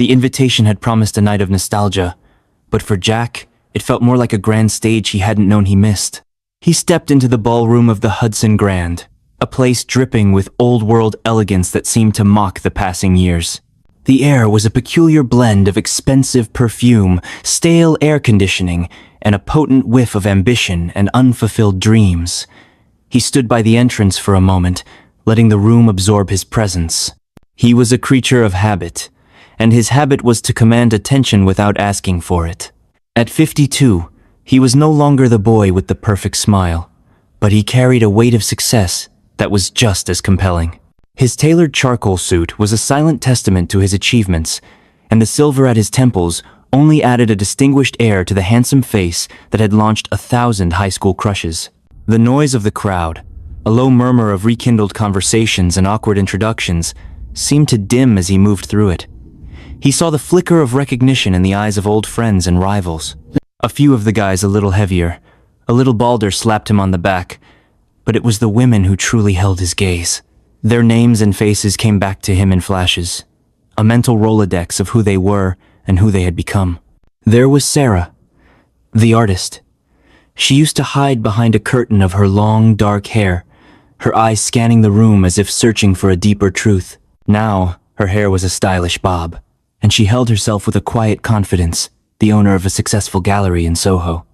The invitation had promised a night of nostalgia, but for Jack, it felt more like a grand stage he hadn't known he missed. He stepped into the ballroom of the Hudson Grand, a place dripping with old-world elegance that seemed to mock the passing years. The air was a peculiar blend of expensive perfume, stale air conditioning, and a potent whiff of ambition and unfulfilled dreams. He stood by the entrance for a moment, letting the room absorb his presence. He was a creature of habit, and his habit was to command attention without asking for it. At 52, he was no longer the boy with the perfect smile, but he carried a weight of success that was just as compelling. His tailored charcoal suit was a silent testament to his achievements, and the silver at his temples only added a distinguished air to the handsome face that had launched 1,000 high school crushes. The noise of the crowd, a low murmur of rekindled conversations and awkward introductions, seemed to dim as he moved through it. He saw the flicker of recognition in the eyes of old friends and rivals. A few of the guys a little heavier, a little balder slapped him on the back, but it was the women who truly held his gaze. Their names and faces came back to him in flashes, a mental Rolodex of who they were and who they had become. There was Sarah, the artist. She used to hide behind a curtain of her long, dark hair, her eyes scanning the room as if searching for a deeper truth. Now, her hair was a stylish bob, and she held herself with a quiet confidence, the owner of a successful gallery in Soho.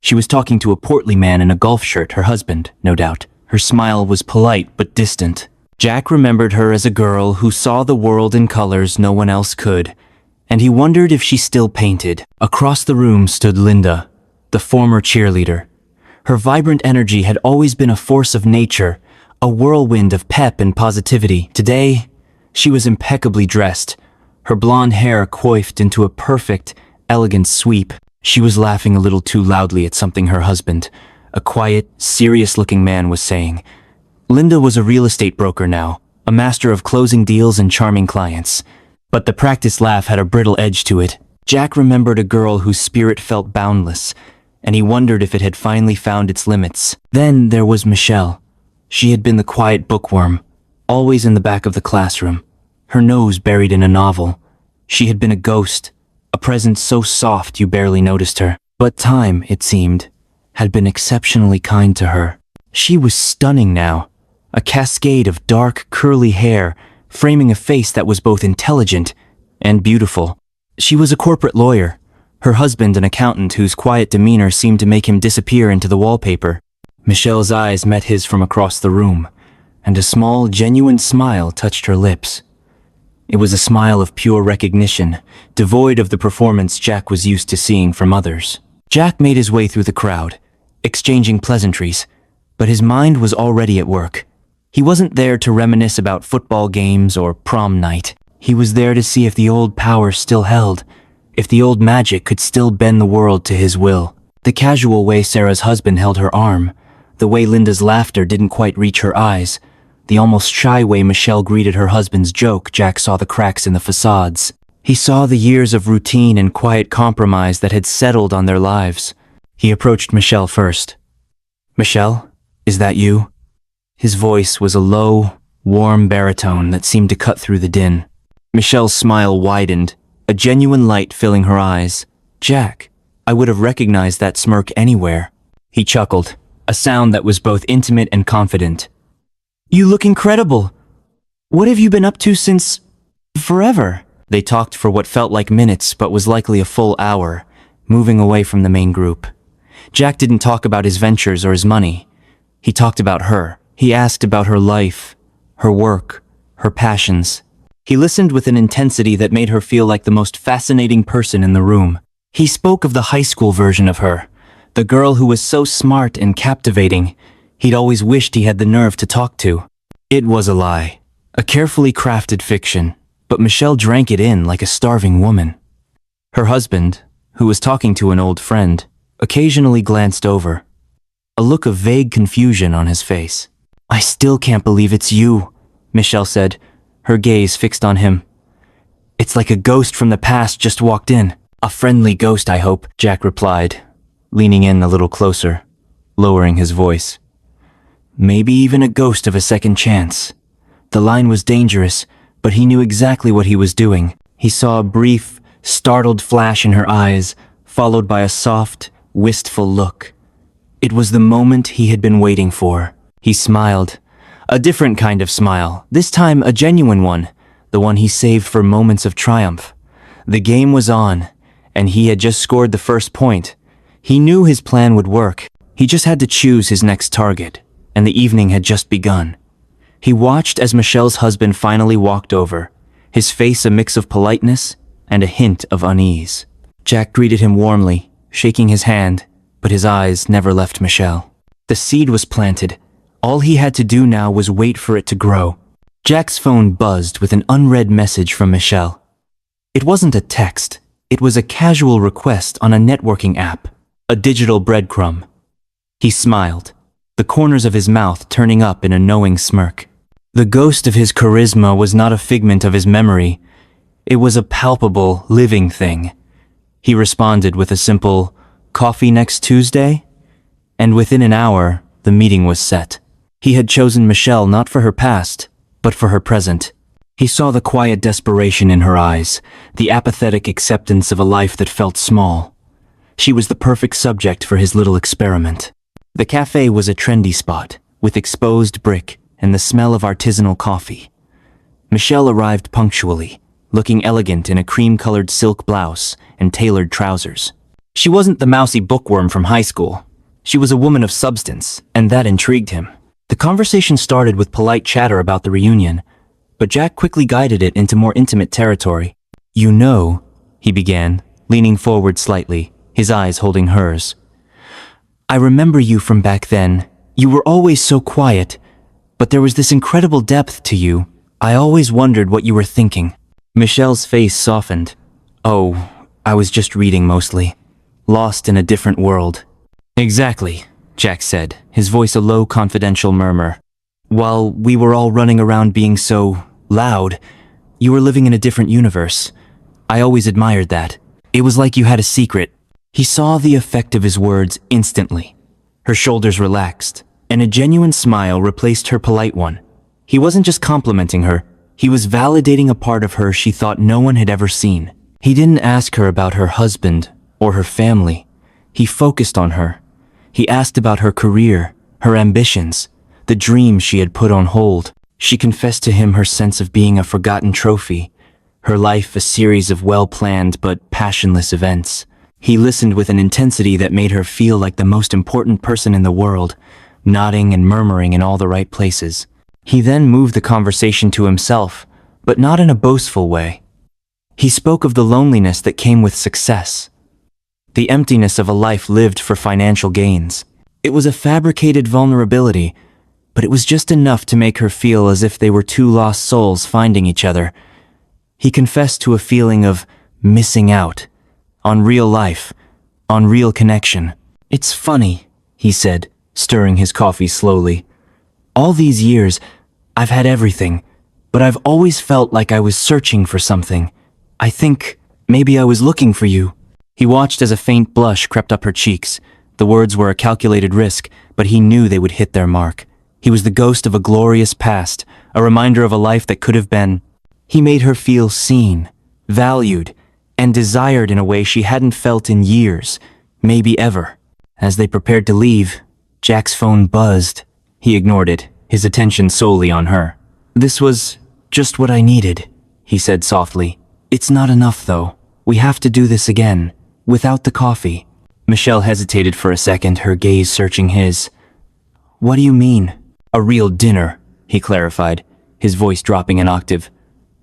She was talking to a portly man in a golf shirt, her husband, no doubt. Her smile was polite but distant. Jack remembered her as a girl who saw the world in colors no one else could, and he wondered if she still painted. Across the room stood Linda, the former cheerleader. Her vibrant energy had always been a force of nature, a whirlwind of pep and positivity. Today, she was impeccably dressed, her blonde hair coiffed into a perfect, elegant sweep. She was laughing a little too loudly at something her husband, a quiet, serious-looking man, was saying. Linda was a real estate broker now, a master of closing deals and charming clients. But the practiced laugh had a brittle edge to it. Jack remembered a girl whose spirit felt boundless, and he wondered if it had finally found its limits. Then there was Michelle. She had been the quiet bookworm, always in the back of the classroom, her nose buried in a novel. She had been a ghost, a presence so soft you barely noticed her. But time, it seemed, had been exceptionally kind to her. She was stunning now, a cascade of dark, curly hair, framing a face that was both intelligent and beautiful. She was a corporate lawyer, her husband an accountant whose quiet demeanor seemed to make him disappear into the wallpaper. Michelle's eyes met his from across the room, and a small, genuine smile touched her lips. It was a smile of pure recognition, devoid of the performance Jack was used to seeing from others. Jack made his way through the crowd, exchanging pleasantries, but his mind was already at work. He wasn't there to reminisce about football games or prom night. He was there to see if the old power still held, if the old magic could still bend the world to his will. The casual way Sarah's husband held her arm, the way Linda's laughter didn't quite reach her eyes, the almost shy way Michelle greeted her husband's joke. Jack saw the cracks in the facades. He saw the years of routine and quiet compromise that had settled on their lives. He approached Michelle first. "Michelle, is that you?" His voice was a low, warm baritone that seemed to cut through the din. Michelle's smile widened, a genuine light filling her eyes. "Jack, I would have recognized that smirk anywhere." He chuckled, a sound that was both intimate and confident. "You look incredible. What have you been up to since forever?" They talked for what felt like minutes but was likely a full hour, moving away from the main group. Jack didn't talk about his ventures or his money. He talked about her. He asked about her life, her work, her passions. He listened with an intensity that made her feel like the most fascinating person in the room. He spoke of the high school version of her, the girl who was so smart and captivating, he'd always wished he had the nerve to talk to. It was a lie, a carefully crafted fiction, but Michelle drank it in like a starving woman. Her husband, who was talking to an old friend, occasionally glanced over, a look of vague confusion on his face. "I still can't believe it's you," Michelle said, her gaze fixed on him. "It's like a ghost from the past just walked in." "A friendly ghost, I hope," Jack replied, leaning in a little closer, lowering his voice. "Maybe even a ghost of a second chance." The line was dangerous, but he knew exactly what he was doing. He saw a brief, startled flash in her eyes, followed by a soft, wistful look. It was the moment he had been waiting for. He smiled. A different kind of smile, this time a genuine one, the one he saved for moments of triumph. The game was on, and he had just scored the first point. He knew his plan would work. He just had to choose his next target, and the evening had just begun. He watched as Michelle's husband finally walked over, his face a mix of politeness and a hint of unease. Jack greeted him warmly, shaking his hand, but his eyes never left Michelle. The seed was planted. All he had to do now was wait for it to grow. Jack's phone buzzed with an unread message from Michelle. It wasn't a text. It was a casual request on a networking app, a digital breadcrumb. He smiled, the corners of his mouth turning up in a knowing smirk. The ghost of his charisma was not a figment of his memory. It was a palpable, living thing. He responded with a simple, "Coffee next Tuesday?" And within an hour, the meeting was set. He had chosen Michelle not for her past, but for her present. He saw the quiet desperation in her eyes, the apathetic acceptance of a life that felt small. She was the perfect subject for his little experiment. The cafe was a trendy spot, with exposed brick and the smell of artisanal coffee. Michelle arrived punctually, looking elegant in a cream-colored silk blouse and tailored trousers. She wasn't the mousy bookworm from high school. She was a woman of substance, and that intrigued him. The conversation started with polite chatter about the reunion, but Jack quickly guided it into more intimate territory. "You know," he began, leaning forward slightly, his eyes holding hers. "I remember you from back then. You were always so quiet, but there was this incredible depth to you. I always wondered what you were thinking." Michelle's face softened. "Oh, I was just reading mostly. Lost in a different world." "Exactly," Jack said, his voice a low, confidential murmur. "While we were all running around being so loud, you were living in a different universe. I always admired that. It was like you had a secret." He saw the effect of his words instantly. Her shoulders relaxed, and a genuine smile replaced her polite one. He wasn't just complimenting her, he was validating a part of her she thought no one had ever seen. He didn't ask her about her husband or her family. He focused on her. He asked about her career, her ambitions, the dreams she had put on hold. She confessed to him her sense of being a forgotten trophy, her life a series of well-planned but passionless events. He listened with an intensity that made her feel like the most important person in the world, nodding and murmuring in all the right places. He then moved the conversation to himself, but not in a boastful way. He spoke of the loneliness that came with success, the emptiness of a life lived for financial gains. It was a fabricated vulnerability, but it was just enough to make her feel as if they were two lost souls finding each other. He confessed to a feeling of missing out, on real life, on real connection. "It's funny," he said, stirring his coffee slowly. "All these years, I've had everything, but I've always felt like I was searching for something. I think maybe I was looking for you." He watched as a faint blush crept up her cheeks. The words were a calculated risk, but he knew they would hit their mark. He was the ghost of a glorious past, a reminder of a life that could have been. He made her feel seen, valued, and desired in a way she hadn't felt in years, maybe ever. As they prepared to leave, Jack's phone buzzed. He ignored it, his attention solely on her. "This was just what I needed," he said softly. "It's not enough, though. We have to do this again, without the coffee." Michelle hesitated for a second, her gaze searching his. "What do you mean?" "A real dinner," he clarified, his voice dropping an octave.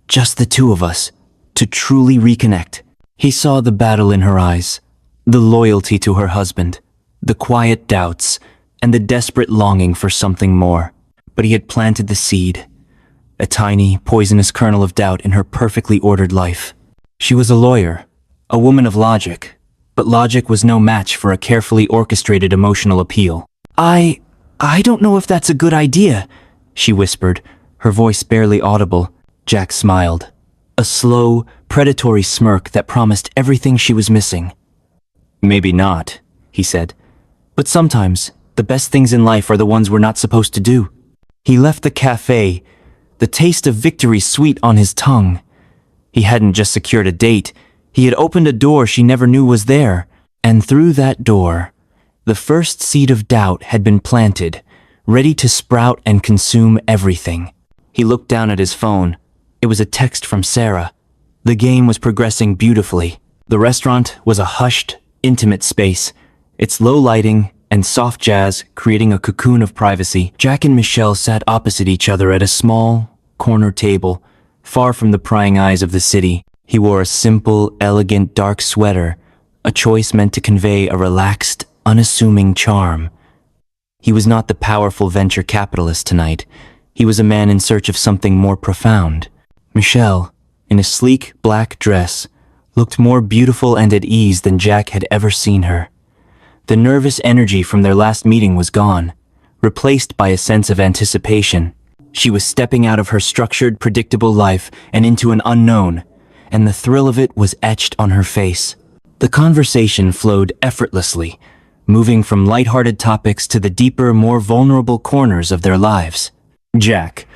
"Just the two of us, to truly reconnect." He saw the battle in her eyes, the loyalty to her husband, the quiet doubts, and the desperate longing for something more. But he had planted the seed, a tiny, poisonous kernel of doubt in her perfectly ordered life. She was a lawyer, a woman of logic, but logic was no match for a carefully orchestrated emotional appeal. I don't know if that's a good idea," she whispered, her voice barely audible. Jack smiled, a slow, predatory smirk that promised everything she was missing. "Maybe not," he said, "but sometimes the best things in life are the ones we're not supposed to do." He left the cafe, the taste of victory sweet on his tongue. He hadn't just secured a date, he had opened a door she never knew was there. And through that door, the first seed of doubt had been planted, ready to sprout and consume everything. He looked down at his phone. It was a text from Sarah. The game was progressing beautifully. The restaurant was a hushed, intimate space, its low lighting and soft jazz creating a cocoon of privacy. Jack and Michelle sat opposite each other at a small, corner table, far from the prying eyes of the city. He wore a simple, elegant dark sweater, a choice meant to convey a relaxed, unassuming charm. He was not the powerful venture capitalist tonight. He was a man in search of something more profound. Michelle, in a sleek black dress, looked more beautiful and at ease than Jack had ever seen her. The nervous energy from their last meeting was gone, replaced by a sense of anticipation. She was stepping out of her structured, predictable life and into an unknown, and the thrill of it was etched on her face. The conversation flowed effortlessly, moving from lighthearted topics to the deeper, more vulnerable corners of their lives. Jack,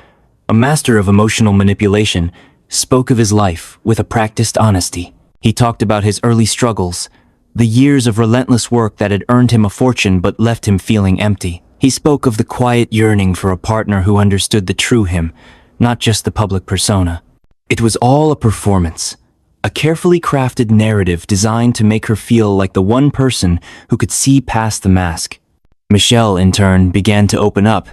a master of emotional manipulation, spoke of his life with a practiced honesty. He talked about his early struggles, the years of relentless work that had earned him a fortune but left him feeling empty. He spoke of the quiet yearning for a partner who understood the true him, not just the public persona. It was all a performance, a carefully crafted narrative designed to make her feel like the one person who could see past the mask. Michelle, in turn, began to open up.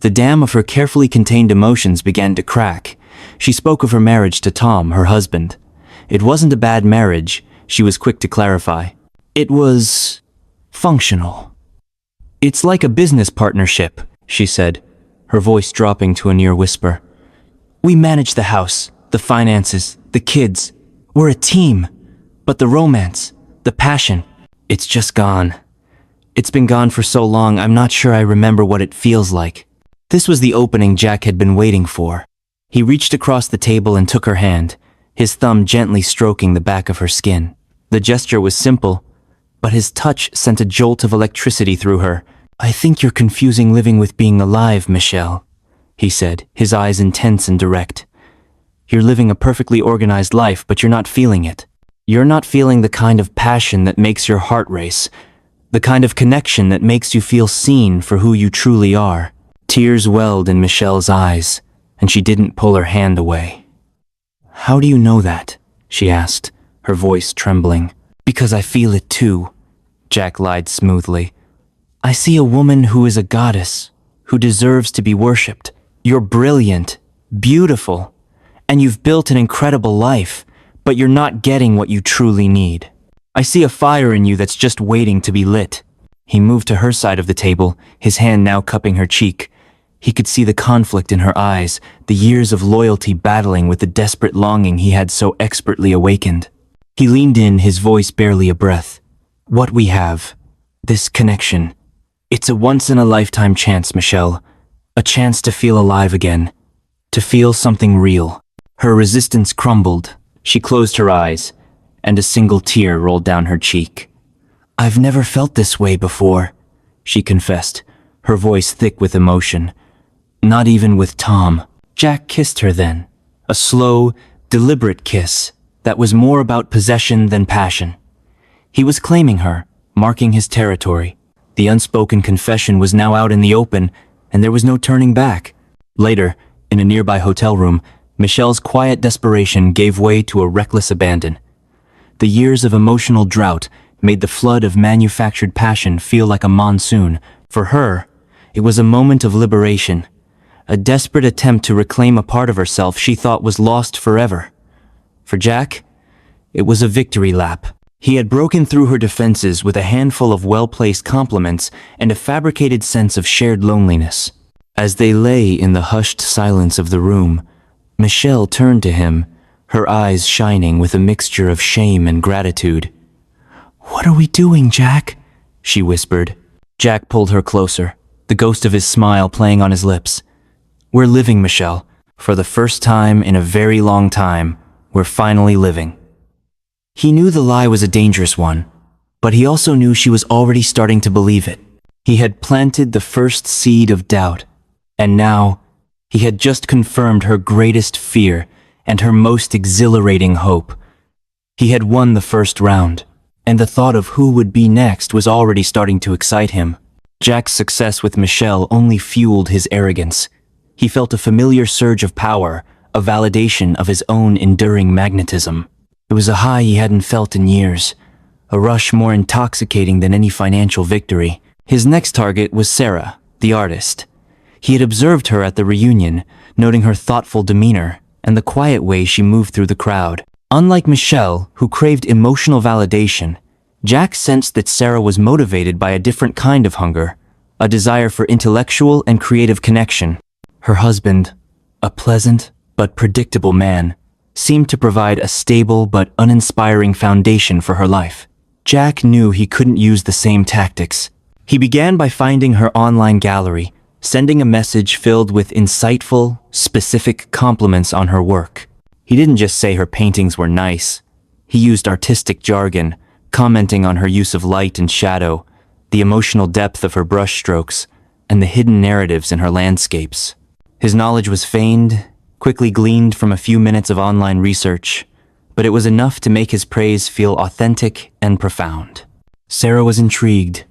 The dam of her carefully contained emotions began to crack. She spoke of her marriage to Tom, her husband. It wasn't a bad marriage, she was quick to clarify. It was functional. It's like a business partnership, she said, her voice dropping to a near whisper. We manage the house, the finances, the kids. We're a team. But the romance, the passion, it's just gone. It's been gone for so long, I'm not sure I remember what it feels like. This was the opening Jack had been waiting for. He reached across the table and took her hand, his thumb gently stroking the back of her skin. The gesture was simple, but his touch sent a jolt of electricity through her. I think you're confusing living with being alive, Michelle, he said, his eyes intense and direct. You're living a perfectly organized life, but you're not feeling it. You're not feeling the kind of passion that makes your heart race, the kind of connection that makes you feel seen for who you truly are. Tears welled in Michelle's eyes, and she didn't pull her hand away. How do you know that? She asked, her voice trembling. Because I feel it too, Jack lied smoothly. I see a woman who is a goddess, who deserves to be worshipped. You're brilliant, beautiful, and you've built an incredible life, but you're not getting what you truly need. I see a fire in you that's just waiting to be lit. He moved to her side of the table, his hand now cupping her cheek. He could see the conflict in her eyes, the years of loyalty battling with the desperate longing he had so expertly awakened. He leaned in, his voice barely a breath. What we have, this connection, it's a once-in-a-lifetime chance, Michelle. A chance to feel alive again, to feel something real. Her resistance crumbled. She closed her eyes, and a single tear rolled down her cheek. I've never felt this way before, she confessed, her voice thick with emotion. Not even with Tom. Jack kissed her then, a slow, deliberate kiss that was more about possession than passion. He was claiming her, marking his territory. The unspoken confession was now out in the open, and there was no turning back. Later, in a nearby hotel room, Michelle's quiet desperation gave way to a reckless abandon. The years of emotional drought made the flood of manufactured passion feel like a monsoon. For her, it was a moment of liberation, a desperate attempt to reclaim a part of herself she thought was lost forever. For Jack, it was a victory lap. He had broken through her defenses with a handful of well-placed compliments and a fabricated sense of shared loneliness. As they lay in the hushed silence of the room, Michelle turned to him, her eyes shining with a mixture of shame and gratitude. What are we doing, Jack? She whispered. Jack pulled her closer, the ghost of his smile playing on his lips. We're living, Michelle. For the first time in a very long time, we're finally living. He knew the lie was a dangerous one, but he also knew she was already starting to believe it. He had planted the first seed of doubt, and now he had just confirmed her greatest fear and her most exhilarating hope. He had won the first round, and the thought of who would be next was already starting to excite him. Jack's success with Michelle only fueled his arrogance. He felt a familiar surge of power, a validation of his own enduring magnetism. It was a high he hadn't felt in years, a rush more intoxicating than any financial victory. His next target was Sarah, the artist. He had observed her at the reunion, noting her thoughtful demeanor and the quiet way she moved through the crowd. Unlike Michelle, who craved emotional validation, Jack sensed that Sarah was motivated by a different kind of hunger, a desire for intellectual and creative connection. Her husband, a pleasant but predictable man, seemed to provide a stable but uninspiring foundation for her life. Jack knew he couldn't use the same tactics. He began by finding her online gallery, sending a message filled with insightful, specific compliments on her work. He didn't just say her paintings were nice. He used artistic jargon, commenting on her use of light and shadow, the emotional depth of her brushstrokes, and the hidden narratives in her landscapes. His knowledge was feigned, quickly gleaned from a few minutes of online research, but it was enough to make his praise feel authentic and profound. Sarah was intrigued.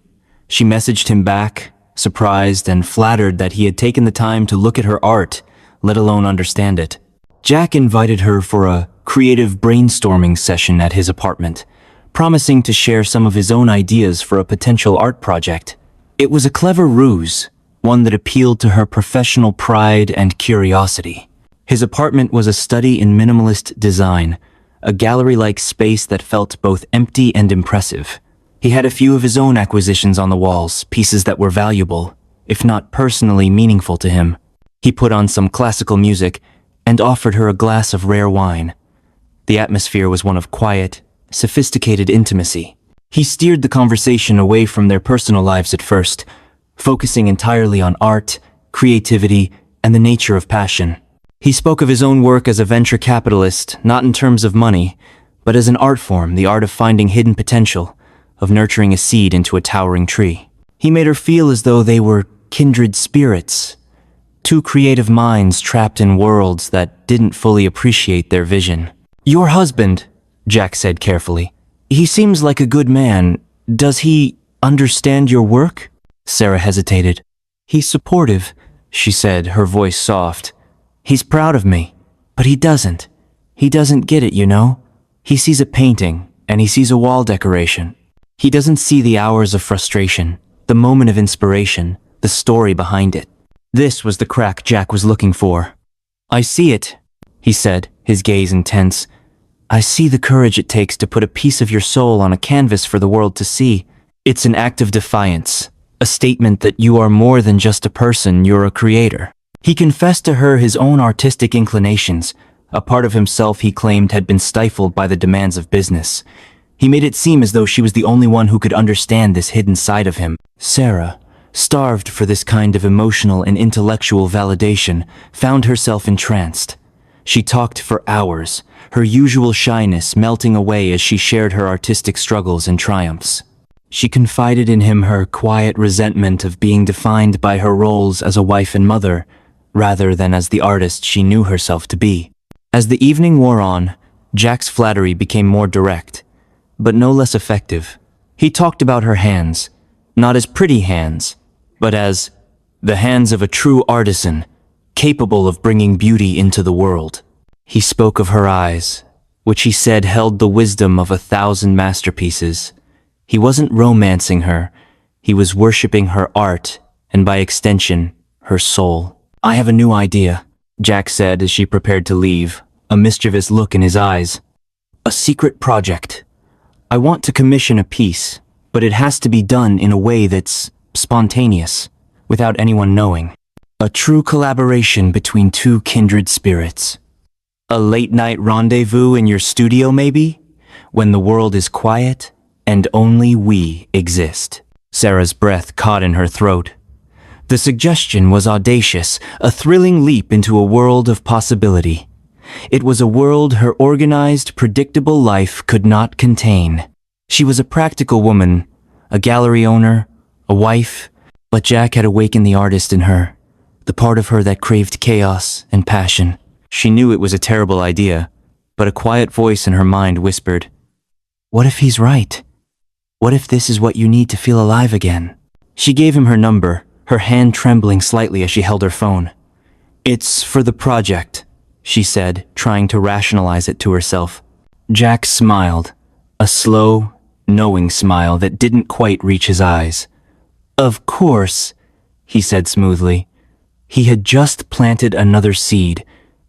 She messaged him back, surprised and flattered that he had taken the time to look at her art, let alone understand it. Jack invited her for a creative brainstorming session at his apartment, promising to share some of his own ideas for a potential art project. It was a clever ruse, one that appealed to her professional pride and curiosity. His apartment was a study in minimalist design, a gallery-like space that felt both empty and impressive. He had a few of his own acquisitions on the walls, pieces that were valuable, if not personally meaningful to him. He put on some classical music and offered her a glass of rare wine. The atmosphere was one of quiet, sophisticated intimacy. He steered the conversation away from their personal lives at first, focusing entirely on art, creativity, and the nature of passion. He spoke of his own work as a venture capitalist, not in terms of money, but as an art form, the art of finding hidden potential, of nurturing a seed into a towering tree. He made her feel as though they were kindred spirits, two creative minds trapped in worlds that didn't fully appreciate their vision. "Your husband," Jack said carefully. "He seems like a good man. Does he understand your work?" Sarah hesitated. "He's supportive," she said, her voice soft. "He's proud of me, but he doesn't. He doesn't get it, you know? He sees a painting, and he sees a wall decoration. He doesn't see the hours of frustration, the moment of inspiration, the story behind it." This was the crack Jack was looking for. "I see it," he said, his gaze intense. "I see the courage it takes to put a piece of your soul on a canvas for the world to see. It's an act of defiance, a statement that you are more than just a person, you're a creator." He confessed to her his own artistic inclinations, a part of himself he claimed had been stifled by the demands of business. He made it seem as though she was the only one who could understand this hidden side of him. Sarah, starved for this kind of emotional and intellectual validation, found herself entranced. She talked for hours, her usual shyness melting away as she shared her artistic struggles and triumphs. She confided in him her quiet resentment of being defined by her roles as a wife and mother, rather than as the artist she knew herself to be. As the evening wore on, Jack's flattery became more direct, but no less effective. He talked about her hands, not as pretty hands, but as the hands of a true artisan, capable of bringing beauty into the world. He spoke of her eyes, which he said held the wisdom of 1,000 masterpieces. He wasn't romancing her, he was worshipping her art, and by extension, her soul. "I have a new idea," Jack said as she prepared to leave, a mischievous look in his eyes. "A secret project. I want to commission a piece, but it has to be done in a way that's spontaneous, without anyone knowing. A true collaboration between two kindred spirits. A late-night rendezvous in your studio, maybe? When the world is quiet, and only we exist." Sarah's breath caught in her throat. The suggestion was audacious, a thrilling leap into a world of possibility. It was a world her organized, predictable life could not contain. She was a practical woman, a gallery owner, a wife, but Jack had awakened the artist in her, the part of her that craved chaos and passion. She knew it was a terrible idea, but a quiet voice in her mind whispered, "What if he's right? What if this is what you need to feel alive again?" She gave him her number, her hand trembling slightly as she held her phone. "It's for the project," she said, trying to rationalize it to herself. Jack smiled, a slow, knowing smile that didn't quite reach his eyes. "Of course," he said smoothly. He had just planted another seed,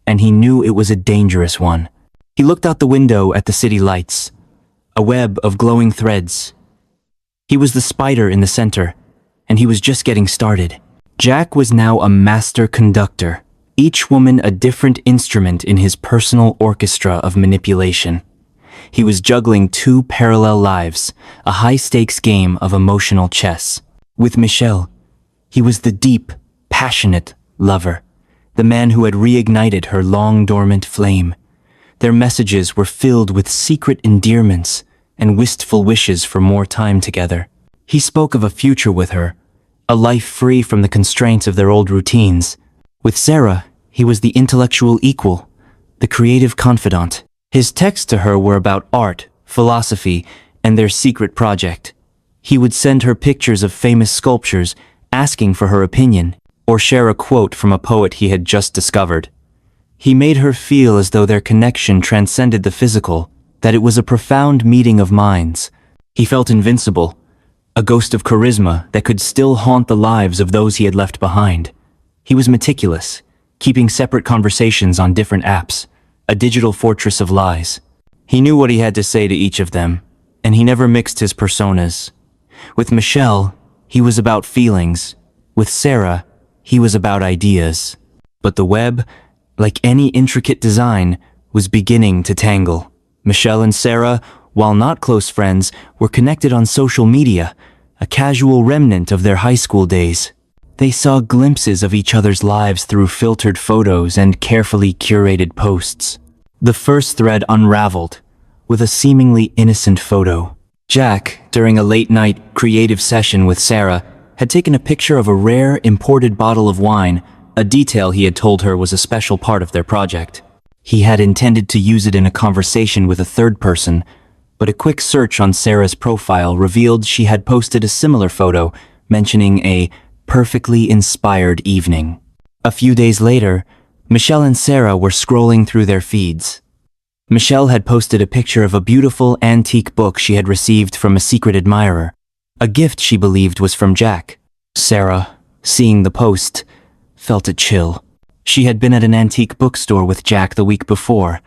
and he knew it was a dangerous one. He looked out the window at the city lights, a web of glowing threads. He was the spider in the center, and he was just getting started. Jack was now a master conductor, each woman a different instrument in his personal orchestra of manipulation. He was juggling two parallel lives, a high-stakes game of emotional chess. With Michelle, he was the deep, passionate lover, the man who had reignited her long-dormant flame. Their messages were filled with secret endearments and wistful wishes for more time together. He spoke of a future with her, a life free from the constraints of their old routines. With Sarah, he was the intellectual equal, the creative confidant. His texts to her were about art, philosophy, and their secret project. He would send her pictures of famous sculptures, asking for her opinion, or share a quote from a poet he had just discovered. He made her feel as though their connection transcended the physical, that it was a profound meeting of minds. He felt invincible, a ghost of charisma that could still haunt the lives of those he had left behind. He was meticulous, keeping separate conversations on different apps, a digital fortress of lies. He knew what he had to say to each of them, and he never mixed his personas. With Michelle, he was about feelings. With Sarah, he was about ideas. But the web, like any intricate design, was beginning to tangle. Michelle and Sarah, while not close friends, were connected on social media, a casual remnant of their high school days. They saw glimpses of each other's lives through filtered photos and carefully curated posts. The first thread unraveled, with a seemingly innocent photo. Jack, during a late-night creative session with Sarah, had taken a picture of a rare imported bottle of wine, a detail he had told her was a special part of their project. He had intended to use it in a conversation with a third person, but a quick search on Sarah's profile revealed she had posted a similar photo, mentioning a perfectly inspired evening. A few days later, Michelle and Sarah were scrolling through their feeds. Michelle had posted a picture of a beautiful antique book she had received from a secret admirer, a gift she believed was from Jack. Sarah, seeing the post, felt a chill. She had been at an antique bookstore with Jack the week before,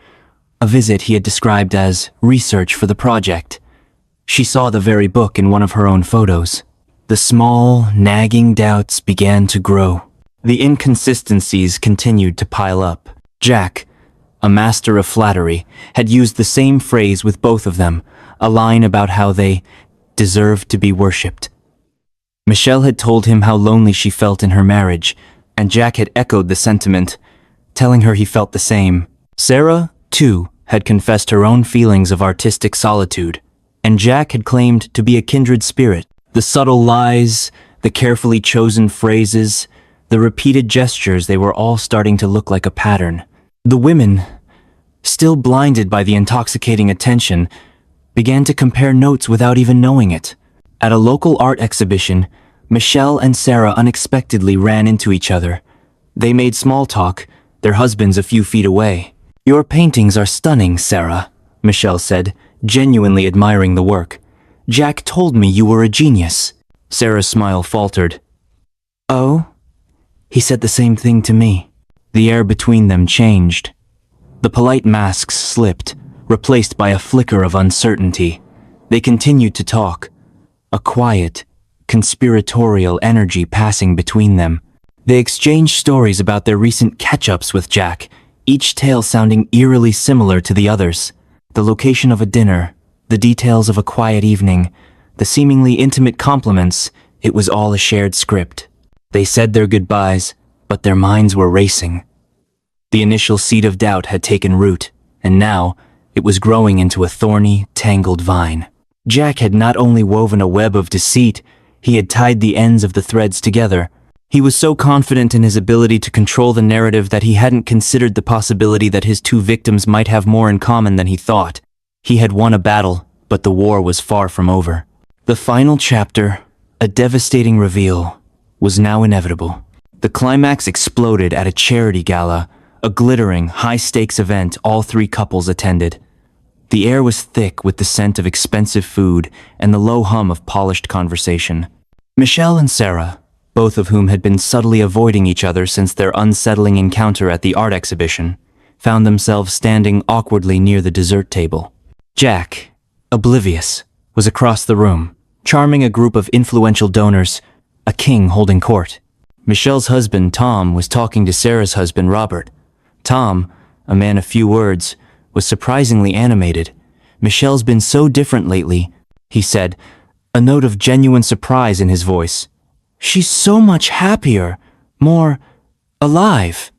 a visit he had described as research for the project. She saw the very book in one of her own photos. The small, nagging doubts began to grow. The inconsistencies continued to pile up. Jack, a master of flattery, had used the same phrase with both of them, a line about how they deserved to be worshipped. Michelle had told him how lonely she felt in her marriage, and Jack had echoed the sentiment, telling her he felt the same. Sarah, too, had confessed her own feelings of artistic solitude, and Jack had claimed to be a kindred spirit. The subtle lies, the carefully chosen phrases, the repeated gestures, they were all starting to look like a pattern. The women, still blinded by the intoxicating attention, began to compare notes without even knowing it. At a local art exhibition, Michelle and Sarah unexpectedly ran into each other. They made small talk, their husbands a few feet away. "Your paintings are stunning, Sarah," Michelle said, genuinely admiring the work. "Jack told me you were a genius." Sarah's smile faltered. "Oh?" He said the same thing to me. The air between them changed. The polite masks slipped, replaced by a flicker of uncertainty. They continued to talk, a quiet, conspiratorial energy passing between them. They exchanged stories about their recent catch-ups with Jack, each tale sounding eerily similar to the others. The location of a dinner, the details of a quiet evening, the seemingly intimate compliments, it was all a shared script. They said their goodbyes, but their minds were racing. The initial seed of doubt had taken root, and now it was growing into a thorny, tangled vine. Jack had not only woven a web of deceit, he had tied the ends of the threads together. He was so confident in his ability to control the narrative that he hadn't considered the possibility that his two victims might have more in common than he thought. He had won a battle, but the war was far from over. The final chapter, a devastating reveal, was now inevitable. The climax exploded at a charity gala, a glittering, high-stakes event all three couples attended. The air was thick with the scent of expensive food and the low hum of polished conversation. Michelle and Sarah, both of whom had been subtly avoiding each other since their unsettling encounter at the art exhibition, found themselves standing awkwardly near the dessert table. Jack, oblivious, was across the room, charming a group of influential donors, a king holding court. Michelle's husband, Tom, was talking to Sarah's husband, Robert. Tom, a man of few words, was surprisingly animated. "Michelle's been so different lately," he said, a note of genuine surprise in his voice. "She's so much happier, more alive."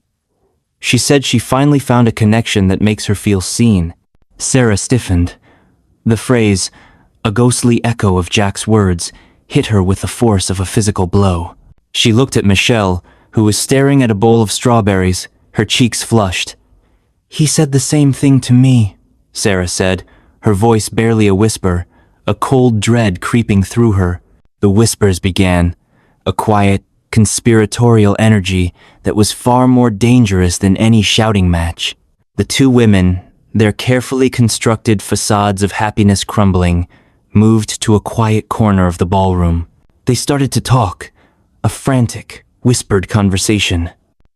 She said she finally found a connection that makes her feel seen. Sarah stiffened. The phrase, a ghostly echo of Jack's words, hit her with the force of a physical blow. She looked at Michelle, who was staring at a bowl of strawberries, her cheeks flushed. "He said the same thing to me," Sarah said, her voice barely a whisper, a cold dread creeping through her. The whispers began, a quiet, conspiratorial energy that was far more dangerous than any shouting match. The two women, their carefully constructed facades of happiness crumbling, moved to a quiet corner of the ballroom. They started to talk, a frantic, whispered conversation.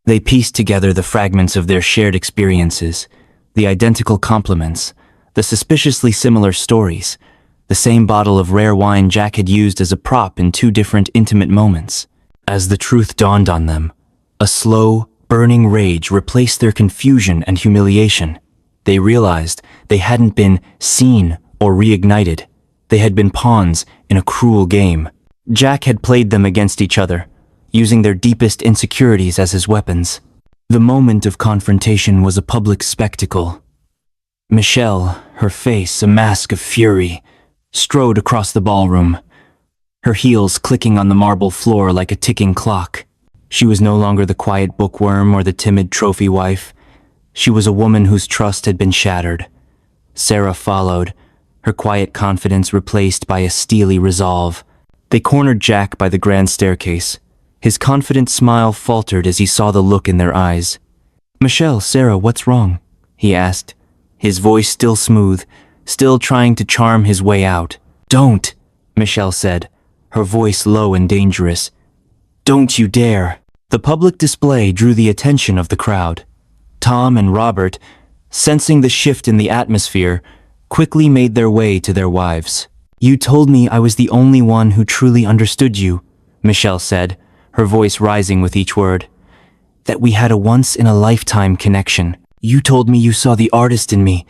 They pieced together the fragments of their shared experiences, the identical compliments, the suspiciously similar stories, the same bottle of rare wine Jack had used as a prop in two different intimate moments. As the truth dawned on them, a slow, burning rage replaced their confusion and humiliation. They realized they hadn't been seen or reignited. They had been pawns in a cruel game. Jack had played them against each other, using their deepest insecurities as his weapons. The moment of confrontation was a public spectacle. Michelle, her face a mask of fury, strode across the ballroom, her heels clicking on the marble floor like a ticking clock. She was no longer the quiet bookworm or the timid trophy wife. She was a woman whose trust had been shattered. Sarah followed, her quiet confidence replaced by a steely resolve. They cornered Jack by the grand staircase. His confident smile faltered as he saw the look in their eyes. "Michelle, Sarah, what's wrong?" he asked, his voice still smooth, still trying to charm his way out. "Don't," Michelle said, her voice low and dangerous. "Don't you dare." The public display drew the attention of the crowd. Tom and Robert, sensing the shift in the atmosphere, quickly made their way to their wives. "You told me I was the only one who truly understood you," Michelle said, her voice rising with each word. "That we had a once-in-a-lifetime connection. You told me you saw the artist in me,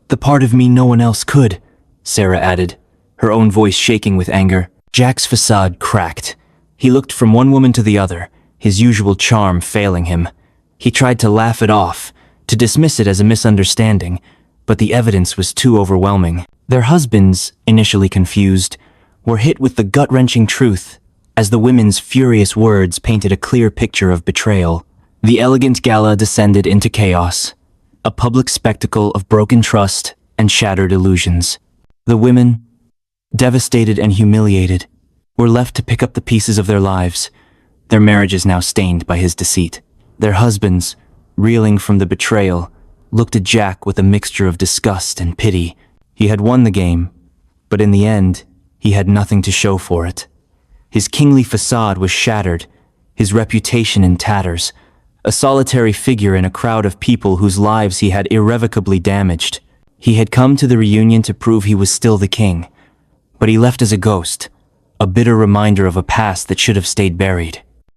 the part of me no one else could," Sarah added, her own voice shaking with anger. Jack's facade cracked. He looked from one woman to the other, his usual charm failing him. He tried to laugh it off, to dismiss it as a misunderstanding, but the evidence was too overwhelming. Their husbands, initially confused, were hit with the gut-wrenching truth as the women's furious words painted a clear picture of betrayal. The elegant gala descended into chaos, a public spectacle of broken trust and shattered illusions. The women, devastated and humiliated, were left to pick up the pieces of their lives, their marriages now stained by his deceit. Their husbands, reeling from the betrayal, looked at Jack with a mixture of disgust and pity. He had won the game, but in the end, he had nothing to show for it. His kingly facade was shattered, his reputation in tatters, a solitary figure in a crowd of people whose lives he had irrevocably damaged. He had come to the reunion to prove he was still the king, but he left as a ghost, a bitter reminder of a past that should have stayed buried.